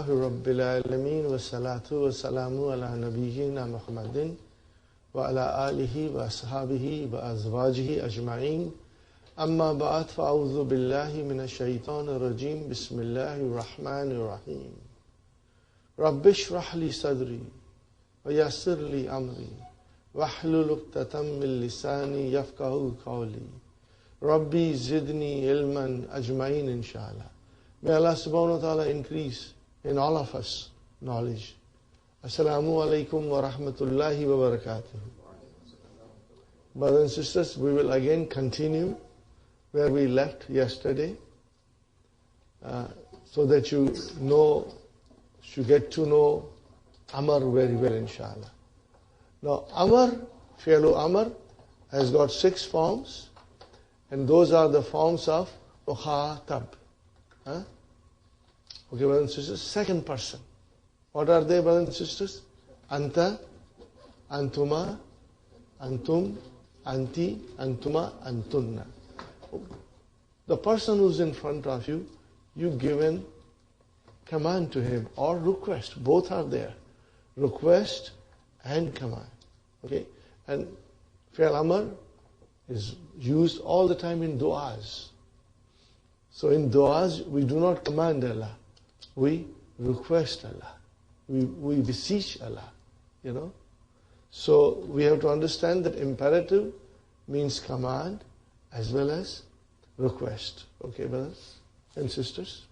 Rabbil Alameen wa salatu wa salamu ala nabiyyina Muhammadin wa ala alihi wa ashabihi wa azwajihi ajma'in. Amma ba'd, fa'udhu billahi minash shaitanir rajim. Bismillahir rahmanir rahim. Rabbi shrah li sadri wa yassir li amri wahlul 'uqdatam min lisani yafqahu qawli. Rabbi zidni ilman ajma'in inshallah. May Allah subhanahu wa ta'ala increase in all of us knowledge. Assalamu alaikum wa rahmatullahi wa barakatuh. Brothers and sisters, we will again continue where we left yesterday, so that you get to know Amar very well, inshallah. Now, Amar, fi'lu Amar, has got 6 forms, and those are the forms of Mukhatab. Okay, brothers and sisters, second person. What are they, brothers and sisters? Anta, Antuma, Antum, Anti, Antuma, Antunna. The person who's in front of you, you give a command to him or request. Both are there. Request and command. Okay? And Fi'l Amr is used all the time in du'as. So in du'as, we do not command Allah. We request Allah. We beseech Allah. You know? So we have to understand that imperative means command as well as request. Okay, brothers and sisters?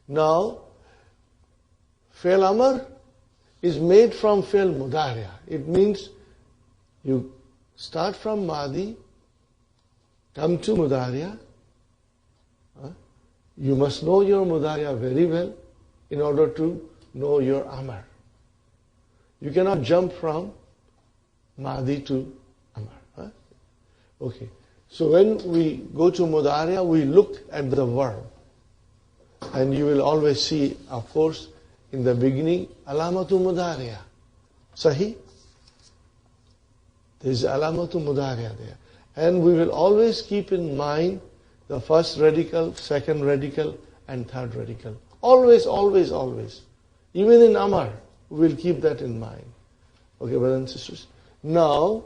Now, Fi'l Amr is made from Fi'l Mudari'a. It means you start from Madi, come to Mudari'a. You must know your Mudari'a very well in order to know your Amr. You cannot jump from Madi to Amr. Okay. So when we go to Mudari'a, we look at the verb. And you will always see, of course, in the beginning, Alamatu Mudari'a. Sahi? There is Alamatu Mudari'a there. And we will always keep in mind the first radical, second radical, and third radical. Always, always, always. Even in Amar, we will keep that in mind. Okay, brothers and sisters? Now,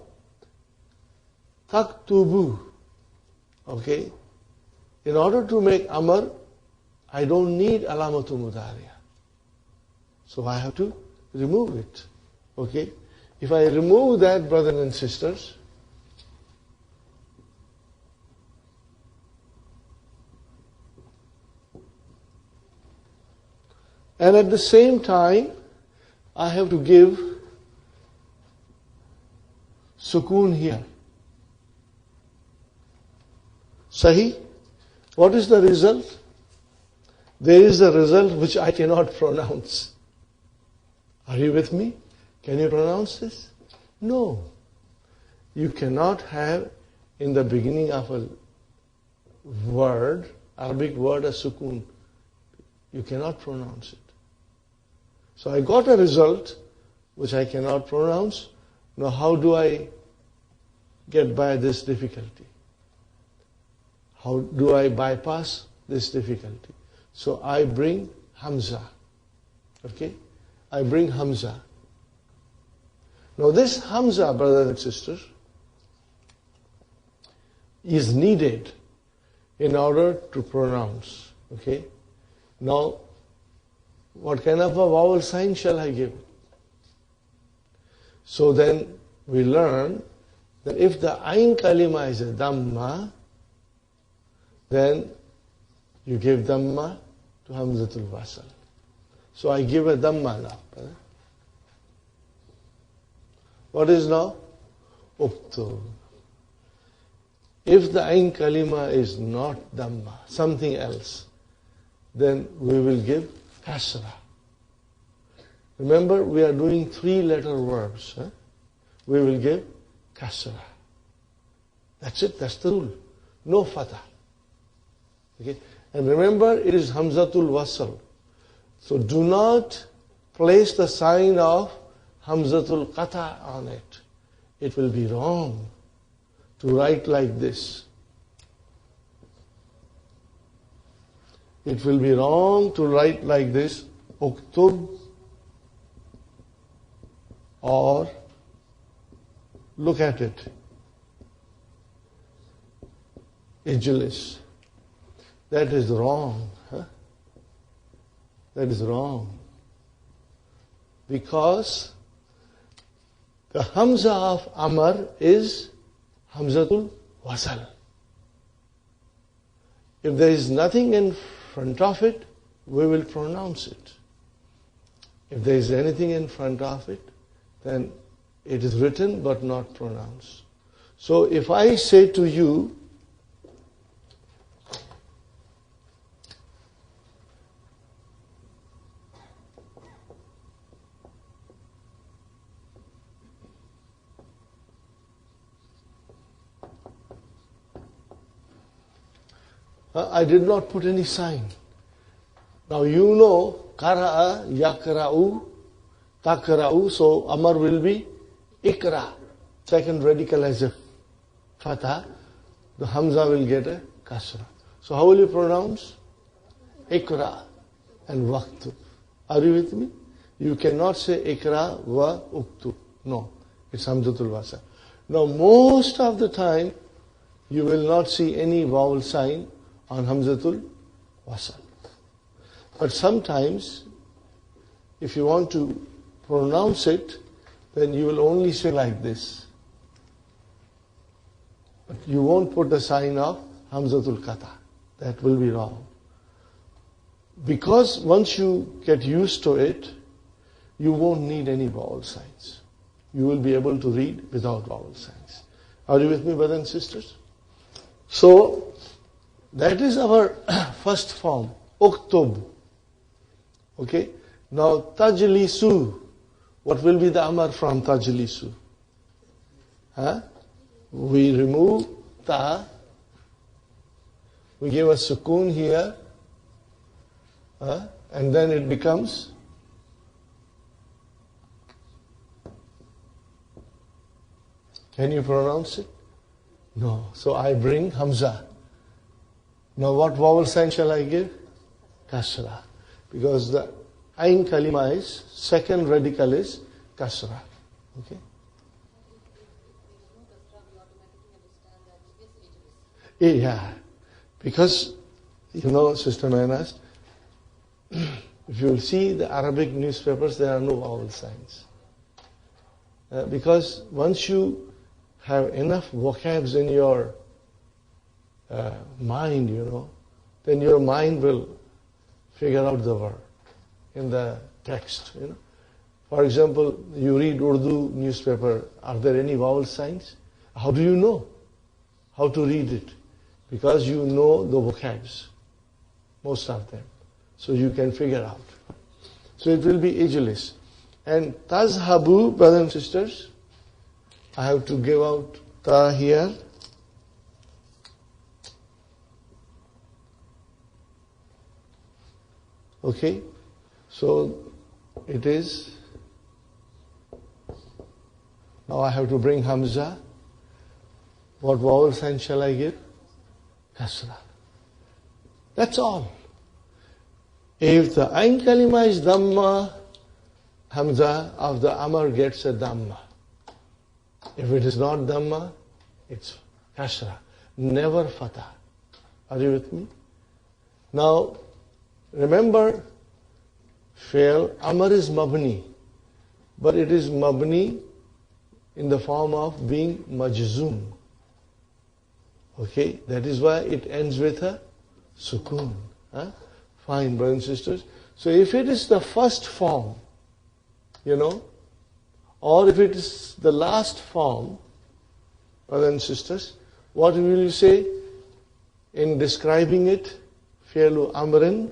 Taktubu. Okay? In order to make Amar, I don't need Alamatu Mudari'a. So I have to remove it. Okay? If I remove that, brothers and sisters, and at the same time, I have to give sukoon here. Sahi? What is the result? There is a result which I cannot pronounce. Are you with me? Can you pronounce this? No. You cannot have in the beginning of a word, Arabic word, a sukoon. You cannot pronounce it. So I got a result which I cannot pronounce. Now how do I get by this difficulty? How do I bypass this difficulty? So I bring Hamza. Okay? I bring Hamza. Now this Hamza, brothers and sisters, is needed in order to pronounce. Okay? Now, what kind of a vowel sign shall I give? So then we learn that if the Ain Kalima is a Dhamma, then you give Dhamma to Hamzatul Wasal. So I give a Dhamma now. What is now? Uktub. If the Ain Kalima is not Dhamma, something else, then we will give Kasra. Remember, we are doing 3-letter verbs. We will give Kasra. That's it, that's the rule. No Fatah. Okay? And remember, it is Hamzatul Wasal. So do not place the sign of Hamzatul Qata on it. It will be wrong to write like this. it will be wrong to write like this, uktub, or look at it, ijlis. That is wrong. That is wrong. Because the Hamza of Amr is Hamzatul Wasal. If there is nothing in front of it, we will pronounce it. If there is anything in front of it, then it is written but not pronounced. So if I say to you, I did not put any sign. Now you know, Kara'a, Yakra'u, Takra'u, so Amar will be Ikra. Second radical as a Fatha, the Hamza will get a Kasra. So how will you pronounce? Ikra and Waqtu. Are you with me? You cannot say Ikra wa Uktu. No, it's Hamzatul Wasal. Now most of the time, you will not see any vowel sign on Hamzatul Wasal. But sometimes, if you want to pronounce it, then you will only say like this. But you won't put the sign of Hamzatul Qata. That will be wrong. Because once you get used to it, you won't need any vowel signs. You will be able to read without vowel signs. Are you with me, brothers and sisters? So, that is our first form, Uktub. Okay? Now, Tajlisu. What will be the Amar from Tajlisu? We remove Ta. We give a sukoon here. And then it becomes Can you pronounce it? No. So I bring Hamza. Now what vowel sign shall I give? Kasra. Because the Ain Kalima is, second radical is Kasra. Okay? Yeah. Because, you know, Sister Nayanas, if you will see the Arabic newspapers, there are no vowel signs. Because once you have enough vocabs in your mind, you know, then your mind will figure out the word in the text, you know. For example, you read Urdu newspaper, are there any vowel signs? How do you know how to read it? Because you know the vocabs, most of them. So you can figure out. So it will be ageless. And Tazhabu, brothers and sisters, I have to give out Ta here. Okay, so it is, now I have to bring Hamza. What vowel sign shall I give? Kasra. That's all. If the Ain Kalima is Dhamma, Hamza of the Amar gets a Dhamma. If it is not Dhamma, it's Kasra. Never Fatah. Are you with me? Now, remember, Fail, Amar is Mabni, but it is Mabni in the form of being Majzoom. Okay, that is why it ends with a Sukoon. Fine, brothers and sisters. So if it is the first form, you know, or if it is the last form, brothers and sisters, what will you say in describing it? Fi'lu amrin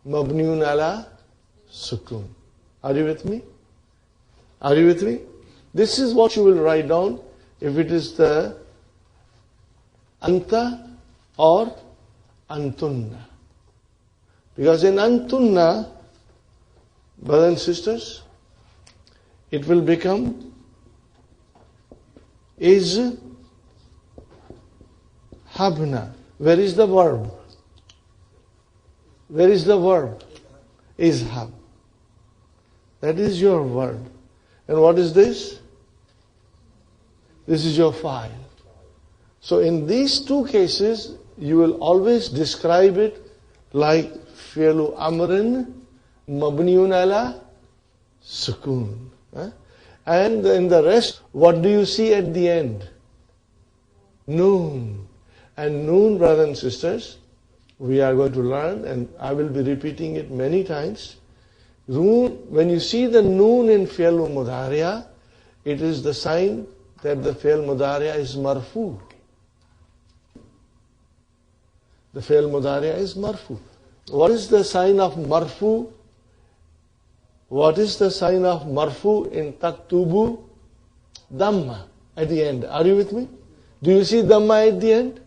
mabniun ala sukoon. Are you with me? Are you with me? This is what you will write down if it is the anta or antunna. Because in antunna, brothers and sisters, it will become is habna. Where is the verb? Where is the verb? Izhab. That is your verb. And what is this? This is your file. So in these two cases, you will always describe it like fi'lu amrin mabniun ala sukun. And in the rest, what do you see at the end? Noon. And noon, brothers and sisters, we are going to learn, and I will be repeating it many times. Noon, when you see the noon in fi'l mudariya, it is the sign that the fi'l mudariya is marfu. The fi'l mudariya is marfu. What is the sign of marfu? What is the sign of marfu in taktubu? Dhamma at the end. Are you with me? Do you see dhamma at the end?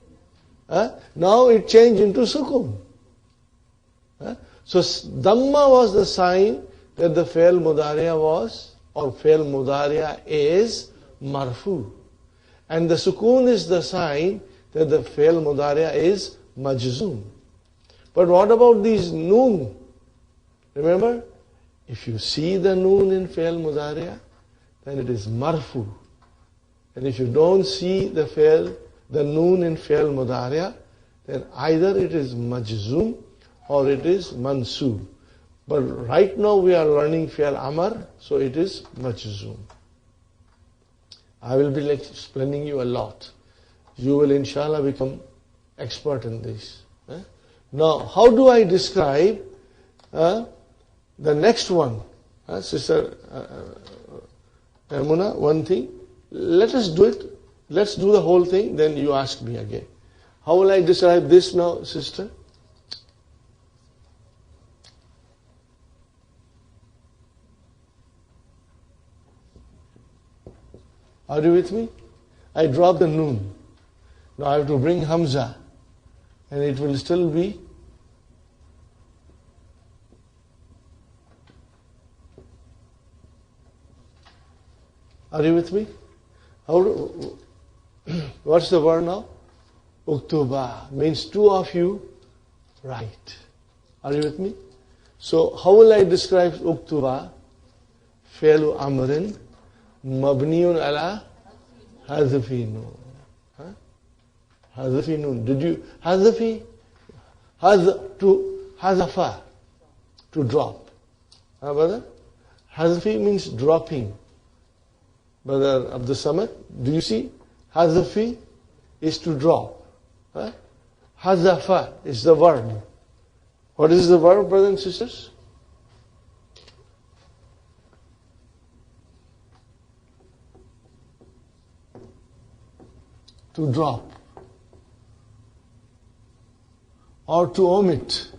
Now it changed into sukun. So dhamma was the sign that the fi'l mudariya was, or fi'l mudariya is marfu. And the sukun is the sign that the fi'l mudariya is majzoom. But what about these noon? Remember, if you see the noon in fi'l mudariya, then it is marfu. And if you don't see the noon in fi'l mudariya, then either it is majzoom or it is mansoob. But right now we are learning fi'l amr, so it is majzoom. I will be explaining you a lot. You will inshallah become expert in this. Now, how do I describe the next one? Sister Amuna, one thing. Let us do it. Let's do the whole thing, then you ask me again. How will I describe this now, sister? Are you with me? I drop the noon. Now I have to bring Hamza. And it will still be Are you with me? What's the word now? Uktuba means two of you write. Are you with me? So how will I describe Uktuba? Fi'lu amrin mabniun ala hazfi noon. Hazfi noon. Did you hazfi? Hazafa, to drop. Brother? Hazfi means dropping. Brother Abdul Samad, do you see? Hazafi is to drop. Hazafa is the verb. What is the verb, brothers and sisters? To drop. Or to omit.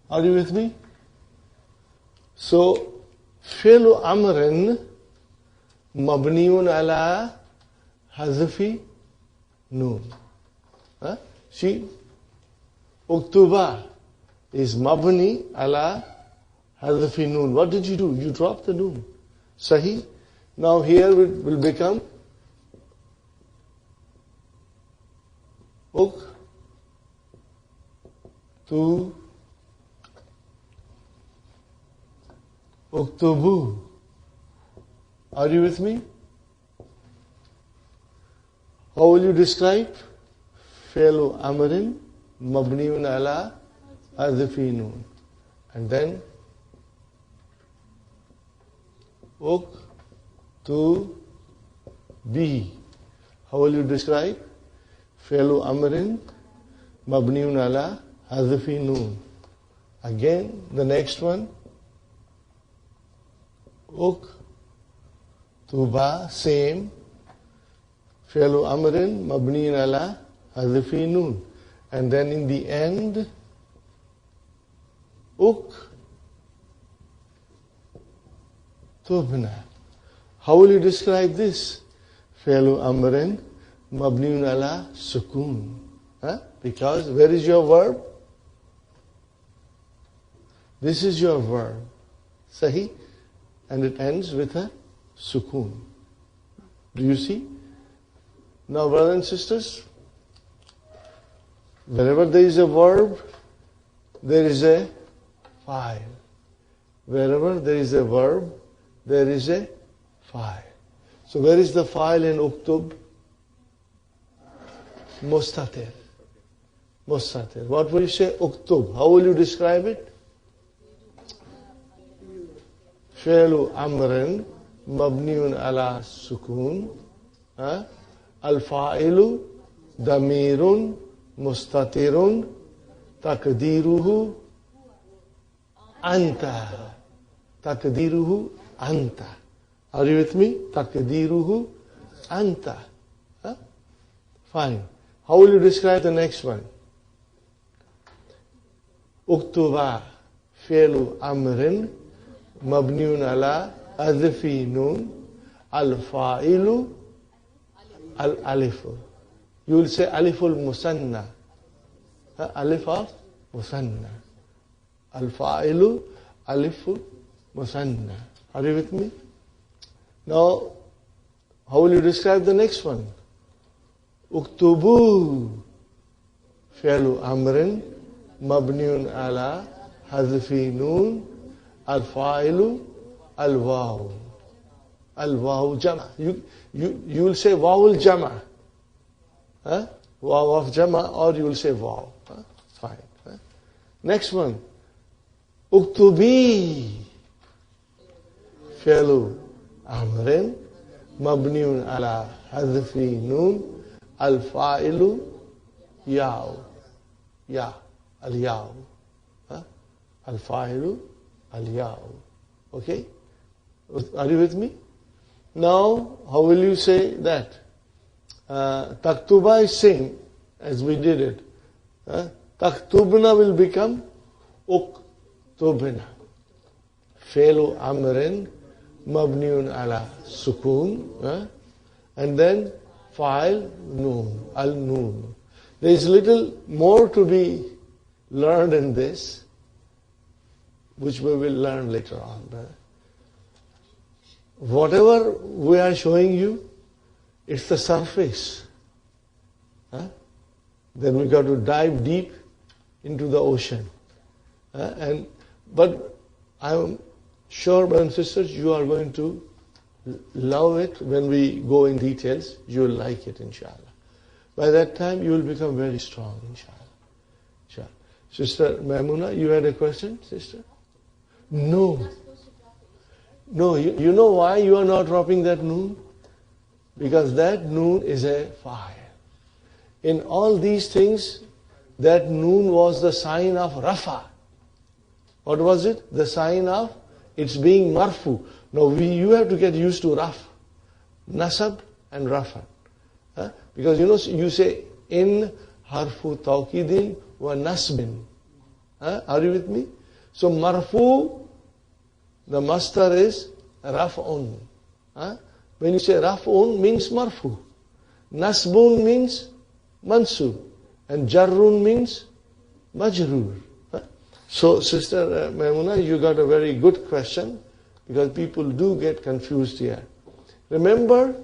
Are you with me? So, fi'lu amrin mabniun ala hazfi noon. See, uktuba is mabni ala hazfi noon. What did you do? You dropped the noon. Sahi. Now here it will become uktubu. Are you with me? How will you describe? Fi'lu amrin mabniun ala hazfi noon. And then uktubi. How will you describe? Fi'lu amrin mabniun ala hazfi noon. Again, the next one. Uktuba, same. Fi'lu amrin mabniun ala hazfi noon. And then in the end, uktubna. How will you describe this? Fi'lu amrin mabniun ala sukun. Because where is your verb? This is your verb. Sahi? And it ends with a sukun. Do you see? Now, brothers and sisters, Wherever there is a verb, there is a file. Wherever there is a verb, there is a file. So where is the file in uktub? Mustatir. Mustatir. What will you say? Uktub. How will you describe it? Fi'lu amrin mabniun ala sukun. Al-fa'ilu damirun mustatirun takdiruhu anta. Takdiruhu anta. Are you with me? Takdiruhu anta. Fine. How will you describe the next one? Uktuba fi'lu amrin mabniun ala adfi nun al-fa'ilu al-alifu. You will say aliful musanna. Alif of musanna. Al-fa'ilu alifu musanna. Are you with me? Now, how will you describe the next one? Uktubu fi'lu amrin mabniun ala hadfi nun al-fa'ilu al-waw. Al-waw jama. You will say waw al-jama. Waw of jama, or you will say waw. Fine. Next one. Uktubi fi'lu amrin mabniun ala hadfi nun al-fa'ilu yaw. Ya. Al-yaw. Al-fa'ilu al-yaw. Okay? Are you with me? Now, how will you say that? Taktuba is same as we did it. Taktubna will become uktubna. Fi'lu amrin mabniun ala sukun. And then fa'il noon. Al-noon. There is little more to be learned in this, which we will learn later on. Whatever we are showing you, it's the surface. Then we got to dive deep into the ocean. But I'm sure, brothers and sisters, you are going to love it when we go in details. You will like it, inshallah. By that time, you will become very strong, inshallah. Sister Maimuna, you had a question, sister? No. No, you know why you are not dropping that noon? Because that noon is a fire. In all these things, that noon was the sign of rafa. What was it? The sign of it's being marfu. Now you have to get used to raf, nasab and rafa. Because you say in harfu tawkidin wa nasbin. Are you with me? So marfu, the master is raf'un. When you say raf'un means marfu. Nasbun means mansub. And jarrun means majrur. So Sister Maimuna, you got a very good question, because people do get confused here. Remember,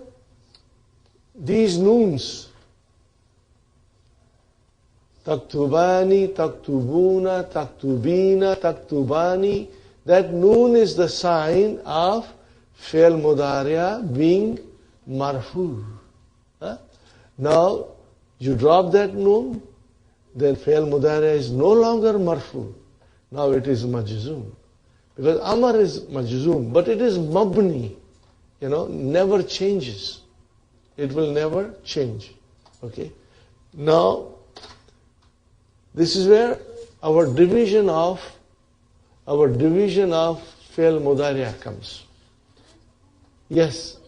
these noons, taktubani, taktubuna, taktubina, taktubani, that noon is the sign of fi'l mudari'a being marfu. Now, you drop that noon, then fi'l mudari'a is no longer marfu. Now it is majzoom. Because amar is majzoom, but it is mabni. Never changes. It will never change. Okay? Now, this is where our division of fi'l mudari'a comes. Yes.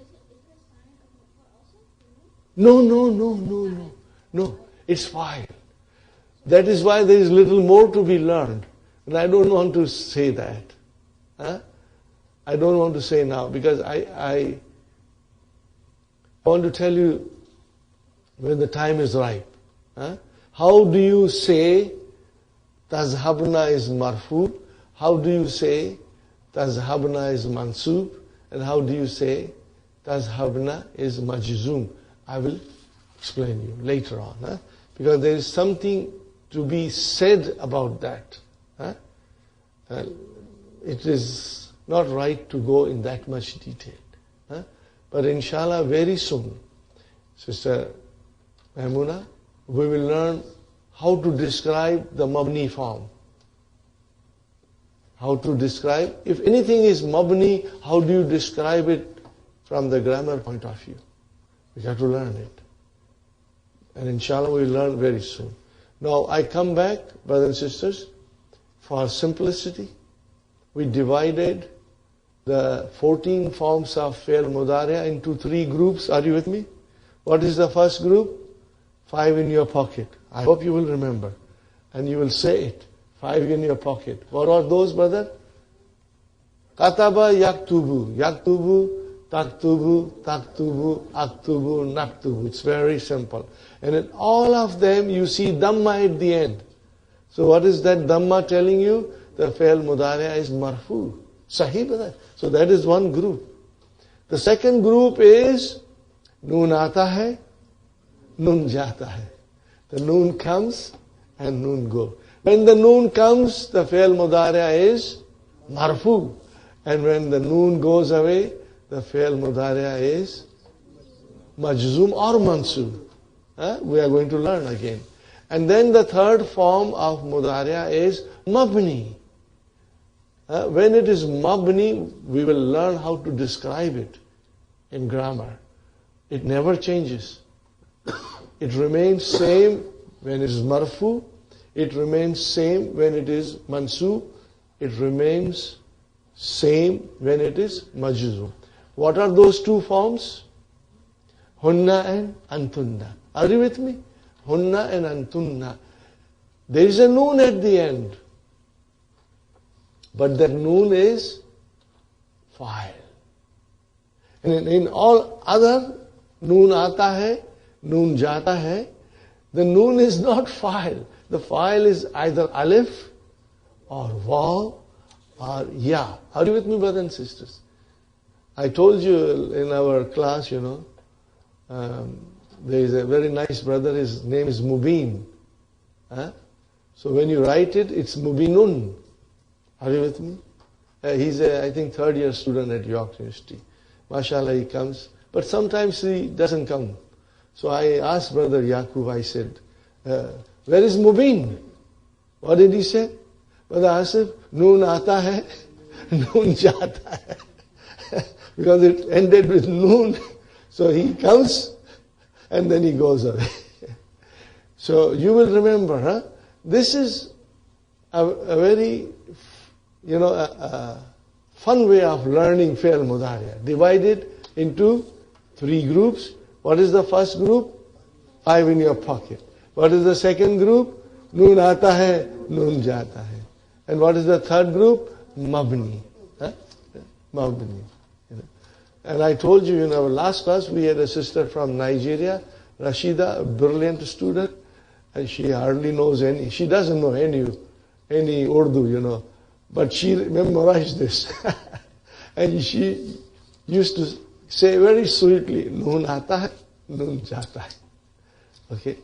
No. It's fine. That is why there is little more to be learned. And I don't want to say that. I don't want to say now, because I want to tell you when the time is ripe. How do you say tazhabna is marfu? How do you say tazhabna is mansub? And how do you say tazhabna is majzoom? I will explain you later on. Because there is something to be said about that. Huh? It is not right to go in that much detail. Huh? But inshallah, very soon, Sister Maimuna, we will learn how to describe the mabni form. How to describe, if anything is mabni, how do you describe it from the grammar point of view? We have to learn it. And inshallah we will learn very soon. Now I come back, brothers and sisters, for simplicity. We divided the 14 forms of fi'l mudari' into 3 groups. Are you with me? What is the first group? 5 in your pocket. I hope you will remember. And you will say it. 5 in your pocket. What are those, brother? Kataba yaktubu. Yaktubu, taktubu, taktubu, aktubu, naktubu. It's very simple. And in all of them you see Dhamma at the end. So what is that Dhamma telling you? The fi'l mudari' is marfu. Sahih, brother. So that is one group. The second group is Noon aata hai, Noon jata hai. The noon comes and noon goes. When the noon comes, the fi'l mudari' is marfu. And when the noon goes away, the fi'l mudari' is majzum or mansub. We are going to learn again. And then the third form of mudari' is mabni. When it is mabni, we will learn how to describe it in grammar. It never changes. It remains same when it is marfu. It remains same when it is mansub. It remains same when it is majzum. What are those 2 forms? Hunna and antunna. Are you with me? Hunna and antunna. There is a noon at the end. But that noon is fa'il. And in all other, noon aata hai, noon jata hai, the noon is not fa'il. The fa'il is either alif or waw or ya. Are you with me, brothers and sisters? I told you in our class, there is a very nice brother, his name is Mubin. So when you write it, it's Mubinun. Are you with me? He's a, I think, 3rd year student at York University. MashaAllah, he comes. But sometimes he doesn't come. So I asked Brother Yaqub, I said, where is Mubin? What did he say? Brother Asif, noon aata hai, noon jata hai. Because it ended with noon. So he comes and then he goes away. So you will remember, this is a very, fun way of learning fi'l mudari'. Divided into 3 groups. What is the first group? 5 in your pocket. What is the second group? Noon aata hai, noon jata hai. And what is the third group? Mabni. Mabni. And I told you in our last class, we had a sister from Nigeria, Rashida, a brilliant student, and she hardly knows she doesn't know any Urdu, but she memorized this. And she used to say very sweetly, noon aata hai, noon jata hai. Okay?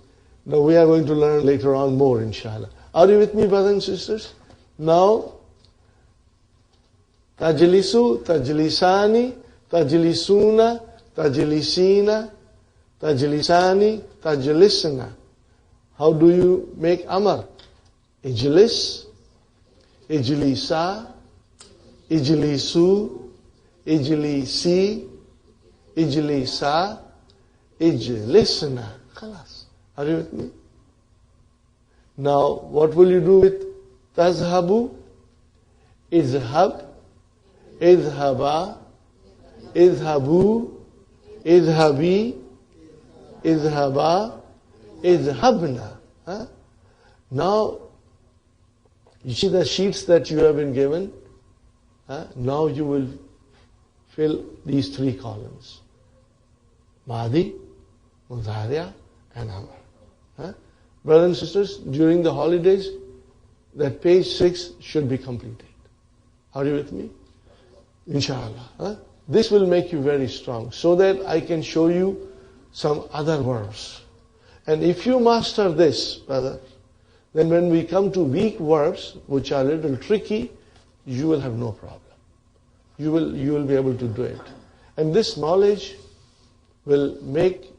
Now we are going to learn later on more, inshallah. Are you with me, brothers and sisters? Now, tajlisu, tajlisani, tajlisuna, tajlisina, tajlisani, tajlisna. How do you make amar? Ijlis, ijlisa, ijlisu, ijlisi, ijlisa, ijlisna. Khalas. Are you with me? Now, what will you do with tazhabu? Izhab, izhaba, izhabu, izhabi, izhaba, izhabna. Now, you see the sheets that you have been given? Now you will fill these 3 columns. Madi, Mudhariya, and Amar. Brothers and sisters, during the holidays, that page 6 should be completed. Are you with me? Inshallah. This will make you very strong, so that I can show you some other verbs. And if you master this, brother, then when we come to weak verbs, which are a little tricky, you will have no problem. You will be able to do it. And this knowledge will make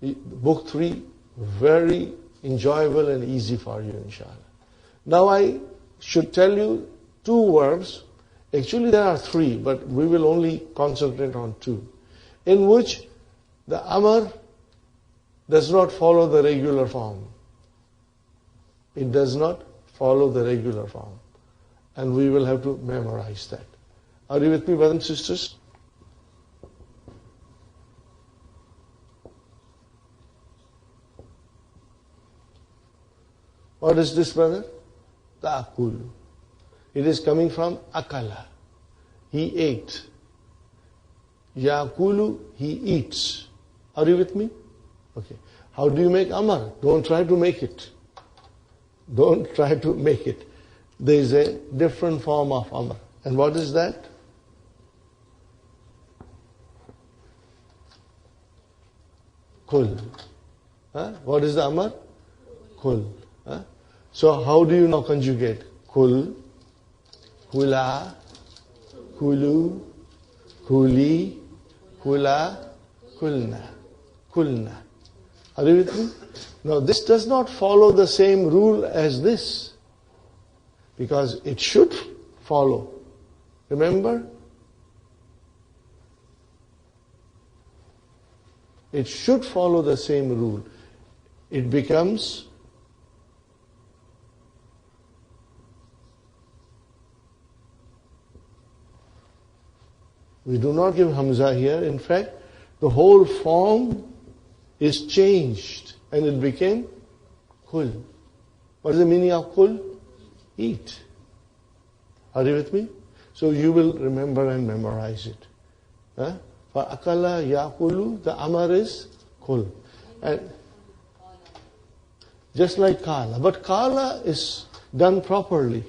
book 3 very enjoyable and easy for you, inshallah. Now I should tell you 2 verbs. Actually there are 3, but we will only concentrate on 2, in which the amr does not follow the regular form. It does not follow the regular form. And we will have to memorize that. Are you with me, brothers and sisters? What is this, brother? Ta'akulu. It is coming from akala. He ate. Yakulu, he eats. Are you with me? Okay. How do you make amar? Don't try to make it. Don't try to make it. There is a different form of amar. And what is that? Kul. What is the amar? Kul. So how do you now conjugate? Kul, kula, kulu, kuli, kula, kulna, kulna. Are you with me? Now this does not follow the same rule as this, because it should follow. Remember? It should follow the same rule. It becomes we do not give Hamza here. In fact, the whole form is changed and it became Kul. What is the meaning of Kul? Eat. Are you with me? So you will remember and memorize it. For akala yakulu, the amar is Kul. And just like kala. But kala is done properly.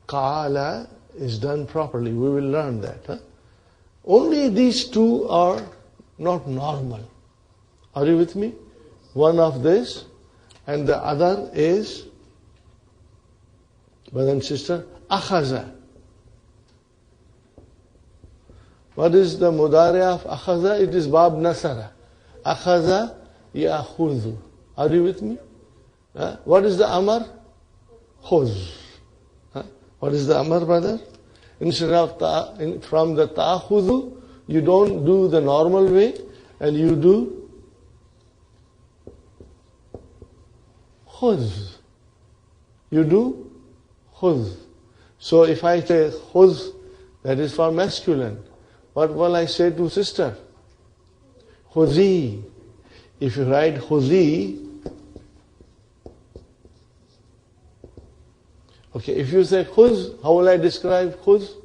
Kala is done properly. We will learn that. Only these 2 are not normal. Are you with me? One of this and the other is, brother and sister, akhaza. What is the mudari of akhaza? It is bab nasara. Akhaza ya'khudhu. Are you with me? What is the amar? Khuz. What is the amar, brother? Instead of from the ta'khudhu, you don't do the normal way and you do khuz. You do khuz. So if I say khuz, that is for masculine. What will I say to sister? Khuzi. If you write khuzi, okay, if you say khuz, how will I describe khuz?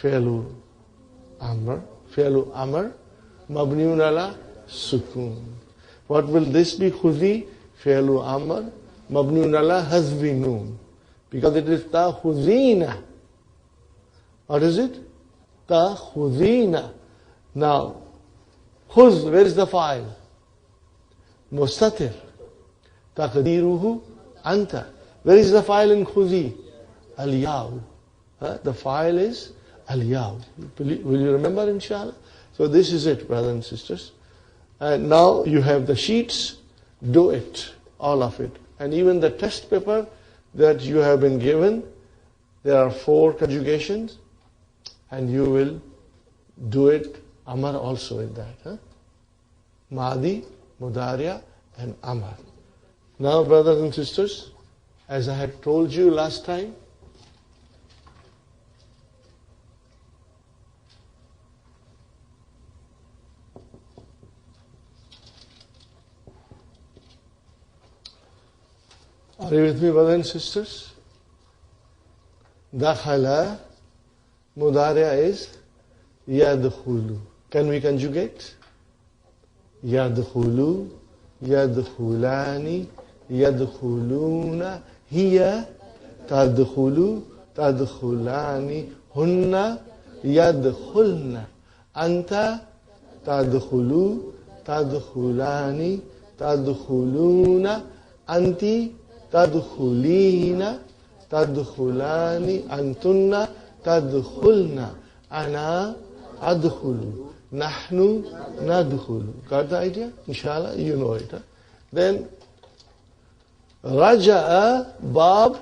Fi'lu amr, mabniun ala sukun. What will this be? Khuzi, fi'lu amr, mabniun ala hazbi noon. Because it is ta'khuzina. What is it? Ta'khuzina. Now, khuz, where is the file? Mustatir. Taqdiruhu anta. Where is the file in khuzi? Al-yaw. The file is al-yaw. Will you remember, inshallah? So this is it, brothers and sisters. And now you have the sheets. Do it, all of it. And even the test paper that you have been given, there are 4 conjugations, and you will do it, amar also in that. Madi, Mudariya, and amar. Now, brothers and sisters, as I had told you last time, are you with me, brothers and sisters? Dakhala, Mudariya is yadkhulu. Can we conjugate? Yadkhulu, yadkhulani, yadkhuluna, hiya, tadkhulu, tadkhulani, hunna, yadkhulna, anta, tadkhulu, tadkhulani, tadkhuluna, anti, تدخلين تدخلان أنتن تدخلن أنا أدخل نحن ندخل. Got the idea? Inshallah, you know it. Then Raja'a Bab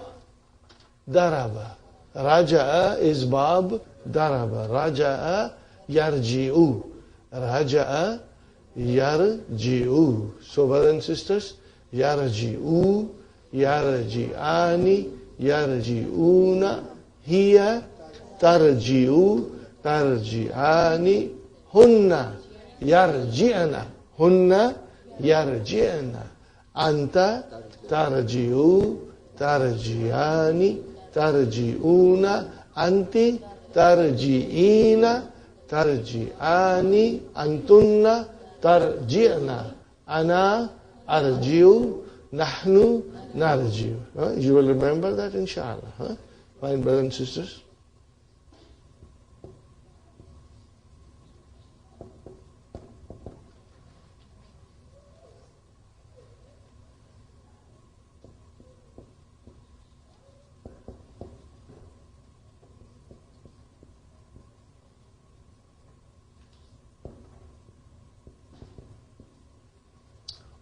Daraba. Raja'a is Bab Daraba. Raja'a Yarji'u. Raja'a Yarji'u. So brothers and sisters, Yarji'u, Yarji'ani, Yarji'una, Hiya, Tarji'u, Tarji'ani, Hunna, Yarji'ana, Hunna, Yarji'ana, Anta, Tarji'u, Tarji'ani, Tarji'una, Anti, Tarji'ina, Tarji'ani, Antunna, Tarji'na, Ana, Arji'u, Nahnu, Narji'u. You will remember that inshallah. Fine, brothers and sisters.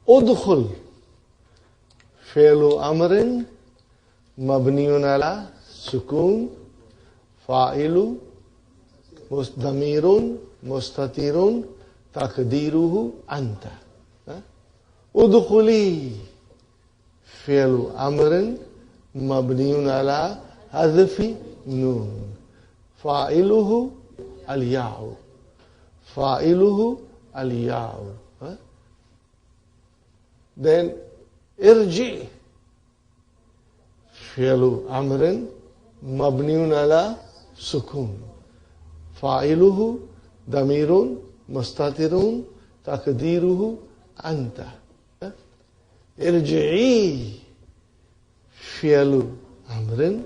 Udkhul fi'lu amrin mabniun ala sukun fa'ilu damirun mustatirun taqdiruhu anta. Udkhuli fi'lu amrin mabniun ala hadfi nun fa'iluhu al-ya'u fa'iluhu al-ya'u. Then irji fi'lu amrin mabniun ala sukun fa'iluhu damirun mustatirun taqdiruhu anta. Irji'i fi'lu amrin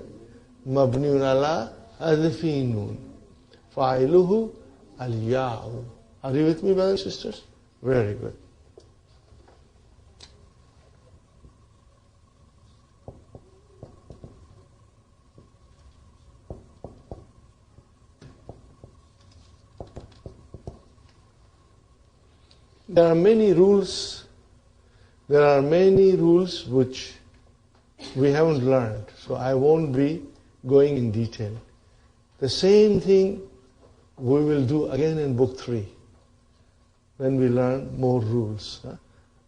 mabniun ala hadfi nun fa'iluhu al-ya'u. Are you with me, brothers and sisters? Very good. There are many rules which we haven't learned, so I won't be going in detail. The same thing we will do again in book 3 when we learn more rules.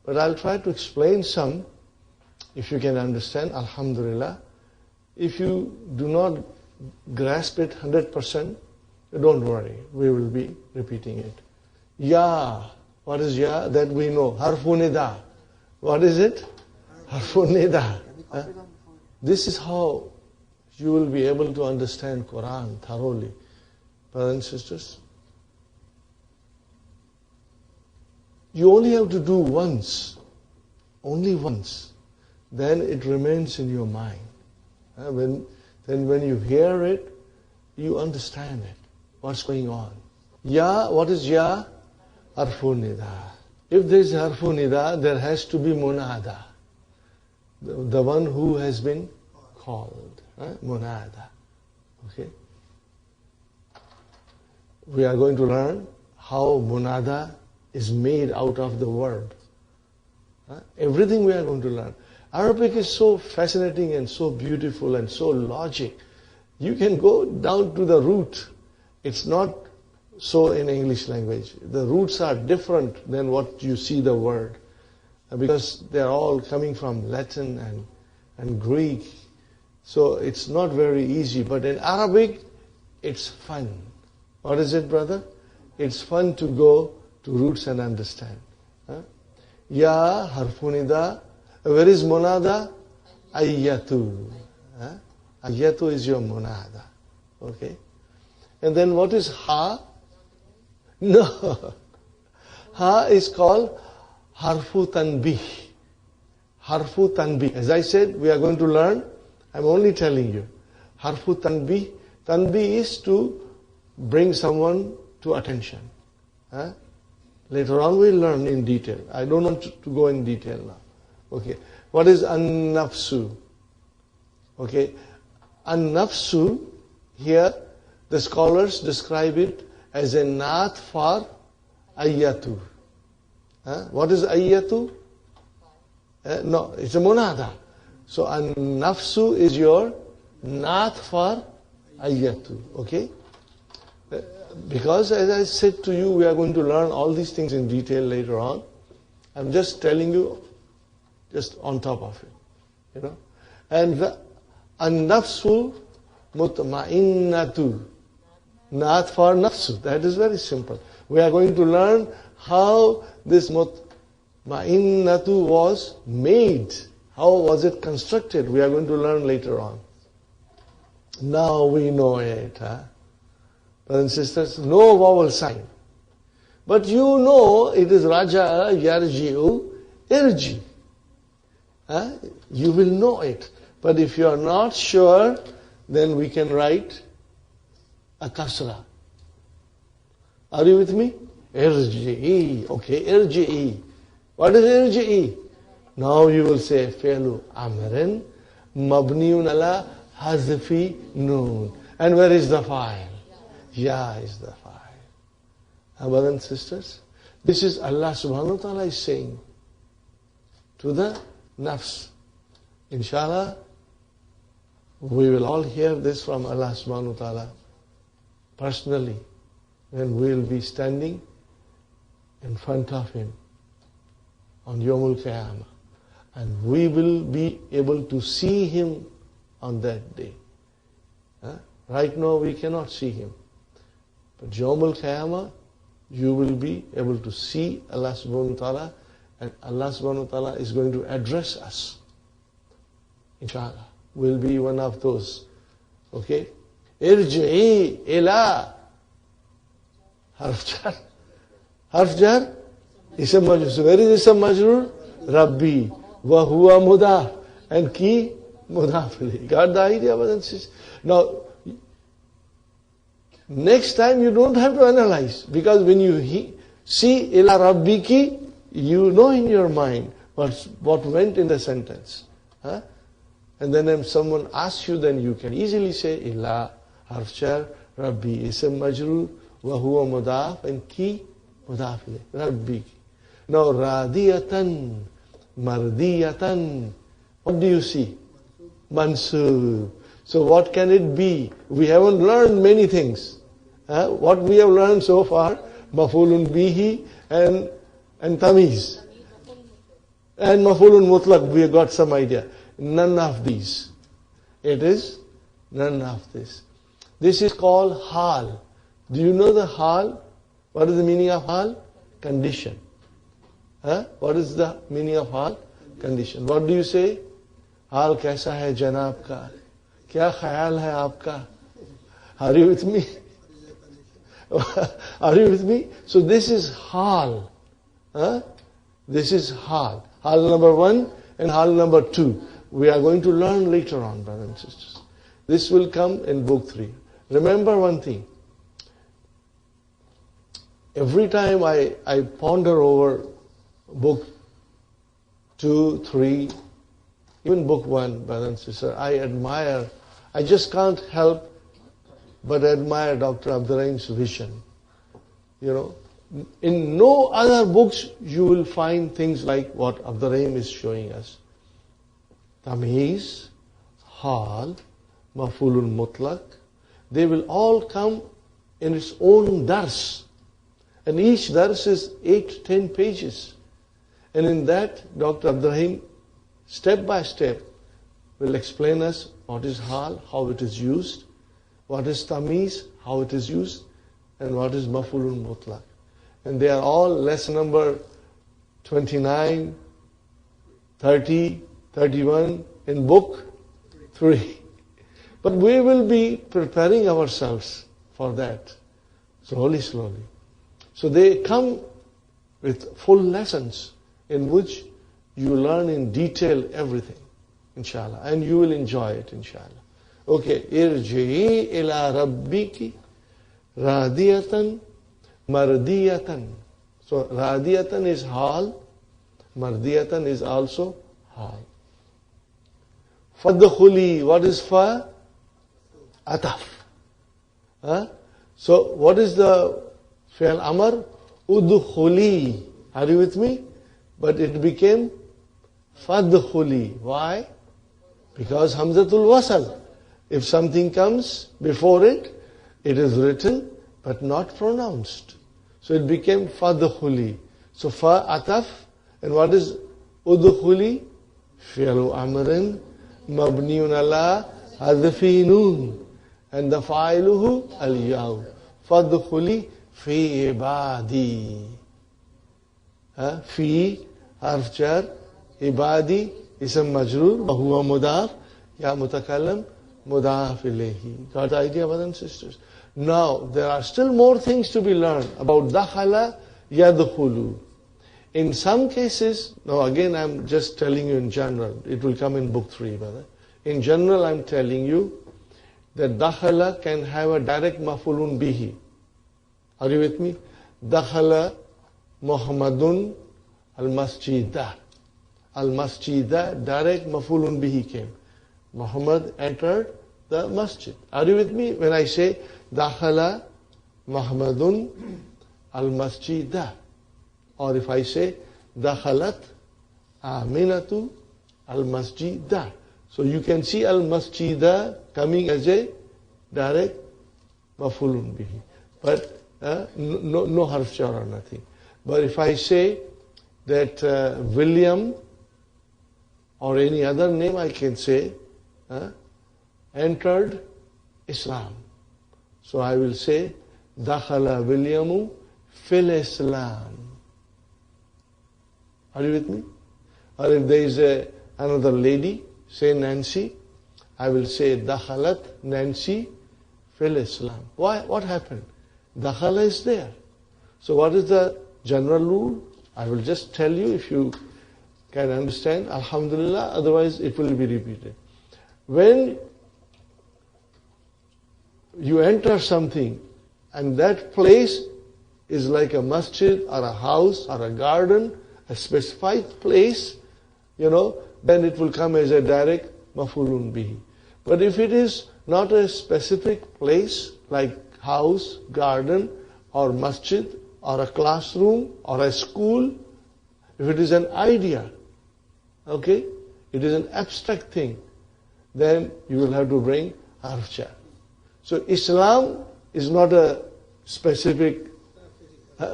But I'll try to explain some, if you can understand, alhamdulillah. If you do not grasp it 100%, don't worry, we will be repeating it. Ya. What is ya? That we know. Harfu nida. What is it? Harfu nida. This is how you will be able to understand Quran thoroughly. Brothers and sisters, you only have to do once. Only once. Then it remains in your mind. Then when you hear it, you understand it. What's going on? Ya, what is ya? Harfu nida. If there is harfu nida, there has to be munada. The one who has been called. Munada. Okay? We are going to learn how munada is made out of the word. Everything we are going to learn. Arabic is so fascinating and so beautiful and so logic. You can go down to the root. It's not so in English language. The roots are different than what you see the word. Because they're all coming from Latin and Greek. So it's not very easy. But in Arabic, it's fun. What is it, brother? It's fun to go to roots and understand. Ya, harfunida. Where is monada? Ayyatu. Ayyatu is your monada. Okay? And then what is ha? No. Ha is called harfu tanbih. Harfu tanbih. As I said, we are going to learn. I'm only telling you. Harfu tanbih. Tanbih is to bring someone to attention. Later on we'll learn in detail. I don't want to go in detail now. Okay. What is an-nafsu? Okay. An-nafsu, here the scholars describe it as a naat for ayyatu. What is ayyatu? No, it's a munada. So an-nafsu is your naat for ayyatu. Okay? Because as I said to you, we are going to learn all these things in detail later on. I'm just telling you, just on top of it. You know? And the an-nafsu mutma'innatu. Naat for nafsu. That is very simple. We are going to learn how this mutma'innatu was made. How was it constructed? We are going to learn later on. Now we know it. Brothers and sisters, no vowel sign. But you know it is raja'a, yarji'u, irji. You will know it. But if you are not sure, then we can write a kasra. Are you with me? Irji'i. Okay, irji'i. What is irji'i? Now you will say fi'lu amrin mabniun ala hazfi noon. And where is the file? Ya is the file. Brothers and sisters, this is Allah subhanahu wa ta'ala is saying to the nafs. Inshallah, we will all hear this from Allah subhanahu wa ta'ala personally when we will be standing in front of Him on Yawmul Qiyamah. And we will be able to see Him on that day. Right now we cannot see Him. But Yawmul Qiyamah, you will be able to see Allah subhanahu wa ta'ala, and Allah subhanahu wa ta'ala is going to address us. Inshallah. We'll be one of those. Okay? Irji'i ila harf jar. Harf jar? Isam majrur. So where is Isam majrur? Rabbi. Wa huwa mudaf. And ki mudaf ilayhi. Got the idea, brothers and sisters? Now, next time you don't have to analyze. Because when you see ila rabbiki, you know in your mind what went in the sentence. And then when someone asks you, then you can easily say ila harf jar, rabbi ism majrur, wa huwa mudaf, and ki mudaf ilayh, rabbi. Now radiyatan, mardiyatan, what do you see? Mansub. So what can it be? We haven't learned many things. What we have learned so far, mafulun bihi and tamiz. And mafulun mutlaq, we have got some idea. None of these. It is none of this. This is called hal. Do you know the hal? What is the meaning of hal? Condition. What is the meaning of hal? Condition. What do you say? Hal kaisa hai janab ka? Kya khayal hai aapka? Are you with me? Are you with me? So this is hal. This is hal. Hal number 1 and hal number 2. We are going to learn later on, brothers and sisters. This will come in book 3. Remember one thing. Every time I ponder over book 2, 3, even book 1, brothers and sisters, I just can't help but admire Dr. Abdurrahim's vision. You know, in no other books you will find things like what Abdurrahim is showing us. Tamiz, hal, mafulun mutlaq, they will all come in its own dars. And each dars is 8-10 pages. And in that, Dr. Abdurrahim, step by step, will explain us what is hal, how it is used, what is tamiz, how it is used, and what is mafulun mutlaq. And they are all lesson number 29, 30, 31 in book 3. But we will be preparing ourselves for that slowly. So they come with full lessons in which you learn in detail everything, inshallah. And you will enjoy it, inshallah. Okay, irji'i ila rabbiki radiyatan mardiyatan. So radiyatan is hal, mardiyatan is also hal. Fadkhuli. What is fa? Ataf. Huh? So what is the fi'al amr? Udkhuli. Are you with me? But it became fadkhuli. Why? Because hamzatul wasal. If something comes before it, it is written but not pronounced. So it became fadkhuli. So fa ataf. And what is udkhuli? Fi'lu amrin mabniun ala hadfi noon. And the fa'iluhu al-yaw. Fadkhuli fi ibadi. Fi harf jar, ibadi ism majroor, wa huwa mudaf, ya mutakallam mudaf ilayhi. Got the idea, brothers and sisters? Now, there are still more things to be learned about dakhala yadkhulu. In some cases, now again I'm just telling you in general, it will come in book 3, brother. In general, I'm telling you that dakhala can have a direct maf'ulun bihi. Are you with me? Dakhala Muhammadun al-masjidah. Al-masjidah, direct maf'ulun bihi came. Muhammad entered the masjid. Are you with me? When I say dakhala Muhammadun al-masjidah. Or if I say dakhalat Aminatu al-masjidah. So you can see al-masjidah coming as a direct maf'ulun bihi. But no harf jar or nothing. But if I say that William or any other name, I can say entered Islam. So I will say dakhala Williamu fil Islam. Are you with me? Or if there is another lady, say Nancy, I will say dakhalat Nancy fil Islam. Why? What happened? Dakhala is there. So what is the general rule? I will just tell you if you can understand. Alhamdulillah, otherwise it will be repeated. When you enter something and that place is like a masjid or a house or a garden, a specified place, then it will come as a direct maf'ulun bihi. But if it is not a specific place like house, garden or masjid or a classroom or a school, if it is an idea, okay, it is an abstract thing, then you will have to bring harf jar. So Islam is not a specific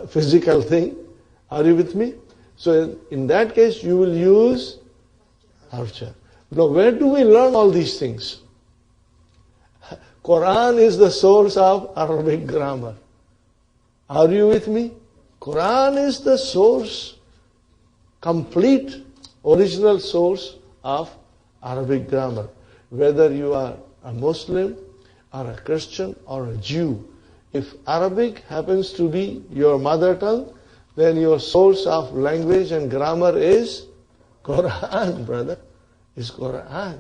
physical thing. Are you with me? So in that case, you will use harf jar. Now, where do we learn all these things? Quran is the source of Arabic grammar. Are you with me? Quran is the source, complete, original source of Arabic grammar. Whether you are a Muslim or a Christian or a Jew, if Arabic happens to be your mother tongue, then your source of language and grammar is Quran, brother. Is Quran.